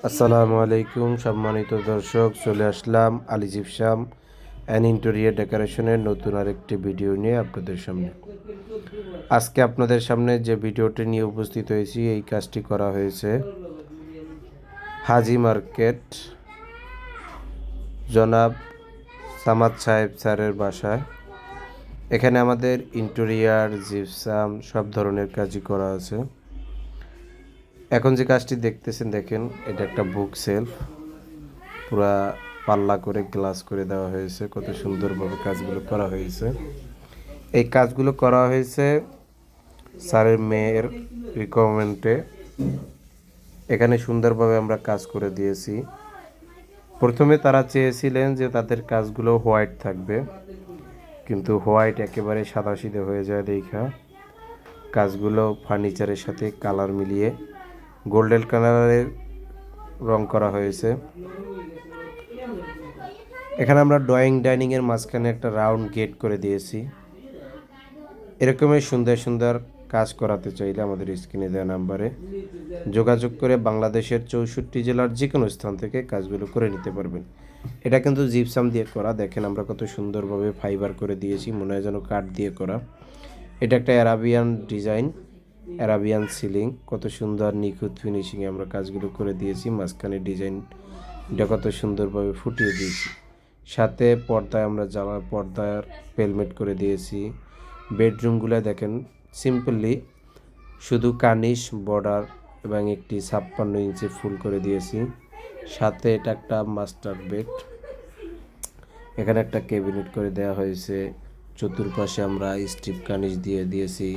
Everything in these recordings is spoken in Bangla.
আসসালামু আলাইকুম সম্মানিত দর্শক, চলে আসলাম আলী জিপসাম অ্যান্ড ইন্টেরিয়র ডেকোরেশনের নতুন আরেকটি ভিডিও নিয়ে আপনাদের সামনে। আজকে আপনাদের সামনে যে ভিডিওটি নিয়ে উপস্থিত হয়েছি, এই কাজটি করা হয়েছে হাজি মার্কেট জনাব সামাদ সাহেব স্যারের বাসায়। এখানে আমাদের ইন্টেরিয়র, জিপসাম সব ধরনের কাজই করা আছে। এখন যে কাজটি দেখতেছেন, দেখেন, এটা একটা বুক সেলফ, পুরা পাল্লা করে গ্লাস করে দেওয়া হয়েছে। কত সুন্দরভাবে কাজগুলো করা হয়েছে। এই কাজগুলো করা হয়েছে স্যারের মেয়ের রিকমেন্ডে। এখানে সুন্দরভাবে আমরা কাজ করে দিয়েছি। প্রথমে তারা চেয়েছিলেন যে তাদের কাজগুলো হোয়াইট থাকবে, কিন্তু হোয়াইট একেবারে সাদাসিধে হয়ে যায় দেখা কাজগুলো ফার্নিচারের সাথে কালার মিলিয়ে গোল্ডেন কালারের রং করা হয়েছে। এখানে আমরা ড্রয়িং ডাইনিংয়ের মাঝখানে একটা রাউন্ড গেট করে দিয়েছি। এরকমই সুন্দর সুন্দর কাজ করাতে চাইলে আমাদের স্ক্রিনে দেওয়া নাম্বারে যোগাযোগ করে বাংলাদেশের 64 জেলার যে কোনো স্থান থেকে কাজগুলো করে নিতে পারবেন। এটা কিন্তু জিপসাম দিয়ে করা। দেখেন আমরা কত সুন্দরভাবে ফাইবার করে দিয়েছি, মনে হয় যেন কাঠ দিয়ে করা। এটা একটা অ্যারাবিয়ান ডিজাইন, অ্যারাবিয়ান সিলিং। কত সুন্দর নিখুঁত ফিনিশিংয়ে আমরা কাজগুলো করে দিয়েছি। মাঝখানে ডিজাইনটা কত সুন্দরভাবে ফুটিয়ে দিয়েছি। সাথে পর্দায় আমরা পর্দার পেলমেট করে দিয়েছি। বেডরুমগুলো দেখেন সিম্পলি শুধু কার্নিশ, বর্ডার এবং একটি 56 ইঞ্চি ফুল করে দিয়েছি। সাথে এটা একটা মাস্টার বেড। এখানে একটা ক্যাবিনেট করে দেওয়া হয়েছে। চতুর্পাশে আমরা স্ট্রিপ কার্নিশ দিয়ে দিয়েছি।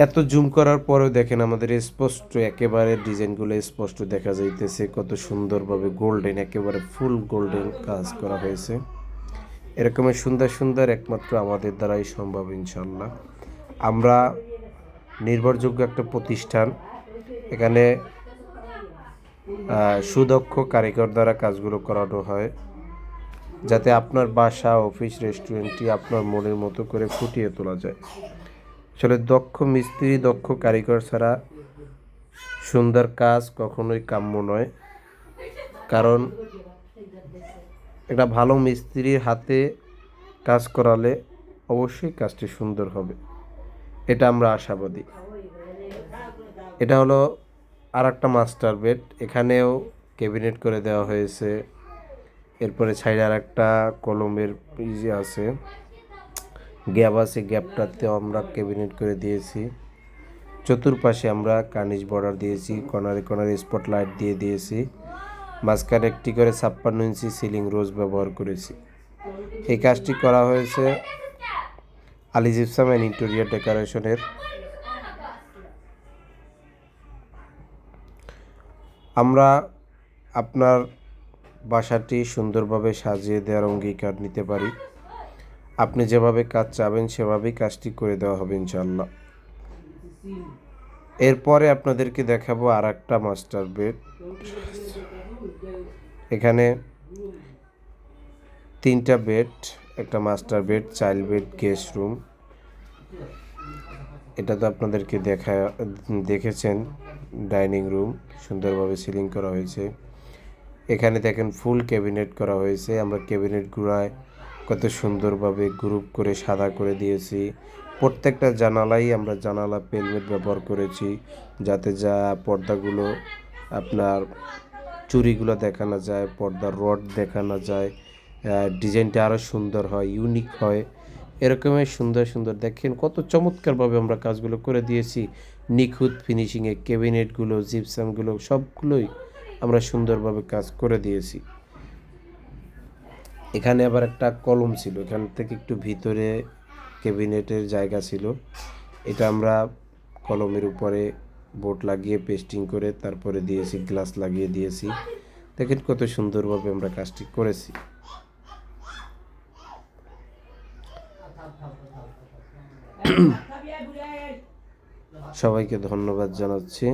এত জুম করার পরেও দেখেন আমাদের স্পষ্ট একেবারে ডিজাইনগুলো স্পষ্ট দেখা যাইতেছে। কত সুন্দরভাবে গোল্ডেন, একেবারে ফুল গোল্ডেন কাজ করা হয়েছে। এরকমের সুন্দর সুন্দর একমাত্র আমাদের দ্বারাই সম্ভব ইনশাল্লাহ। আমরা নির্ভরযোগ্য একটা প্রতিষ্ঠান। এখানে সুদক্ষ কারিগর দ্বারা কাজগুলো করানো হয়, যাতে আপনার বাসা, অফিস, রেস্টুরেন্টটি আপনার মনের মতো করে ফুটিয়ে তোলা যায়। আসলে দক্ষ মিস্ত্রি, দক্ষ কারিগর ছাড়া সুন্দর কাজ কখনোই কাম্য নয়। কারণ একটা ভালো মিস্ত্রির হাতে কাজ করালে অবশ্যই কাজটি সুন্দর হবে, এটা আমরা আশাবাদী। এটা হলো আর একটা মাস্টার বেড। এখানেও ক্যাবিনেট করে দেওয়া হয়েছে। এরপরে সাইডে আর একটা কলমের ইয়ে আছে, গ্যাপ আছে, গ্যাপটাতেও আমরা ক্যাবিনেট করে দিয়েছি। চতুর্পাশে আমরা কার্নিশ বর্ডার দিয়েছি, কর্নারে কর্নারে স্পটলাইট দিয়ে দিয়েছি। মাঝখানে একটি করে 56 ইঞ্চি সিলিং রোজ ব্যবহার করেছি। এই কাজটি করা হয়েছে আলী জিপসাম অ্যান্ড ইন্টেরিয়র ডেকোরেশনের। আমরা আপনার বাসাটি সুন্দরভাবে সাজিয়ে দেওয়ার অঙ্গীকার নিতে পারি। আপনি যেভাবে কাজ চাবেন সেভাবেই কাজটি করে দেওয়া হবে ইনশাল্লাহ। এরপরে আপনাদেরকে দেখাবো আর একটা মাস্টার বেড। এখানে 3টা বেড, একটা master bed, child bed, guest room. এটা তো আপনাদেরকে দেখেছেন। ডাইনিং রুম সুন্দরভাবে সিলিং করা হয়েছে। এখানে দেখেন ফুল ক্যাবিনেট করা হয়েছে। আমরা ক্যাবিনেটগুলোয় কত সুন্দরভাবে গ্রুপ করে সাদা করে দিয়েছি। প্রত্যেকটা জানালাই আমরা জানালা পেলমেট ব্যবহার করেছি, যাতে যা পর্দাগুলো আপনার চুরিগুলো দেখানো যায়, পর্দার রড দেখানো যায়, ডিজাইনটা আরও সুন্দর হয়, ইউনিক হয়। এরকমের সুন্দর সুন্দর দেখেন কত চমৎকারভাবে আমরা কাজগুলো করে দিয়েছি। নিখুঁত ফিনিশিংয়ে ক্যাবিনেটগুলো, জিপসামগুলো সবগুলোই আমরা সুন্দরভাবে কাজ করে দিয়েছি। এখানে আবার একটা কলম ছিল, এখান থেকে একটু ভিতরে ক্যাবিনেটের জায়গা ছিল। এটা আমরা কলমের উপরে বোর্ড লাগিয়ে পেস্টিং করে তারপরে দিয়েছি, গ্লাস লাগিয়ে দিয়েছি। দেখেন কত সুন্দরভাবে আমরা কাজটি করেছি। সবাইকে ধন্যবাদ জানাচ্ছি।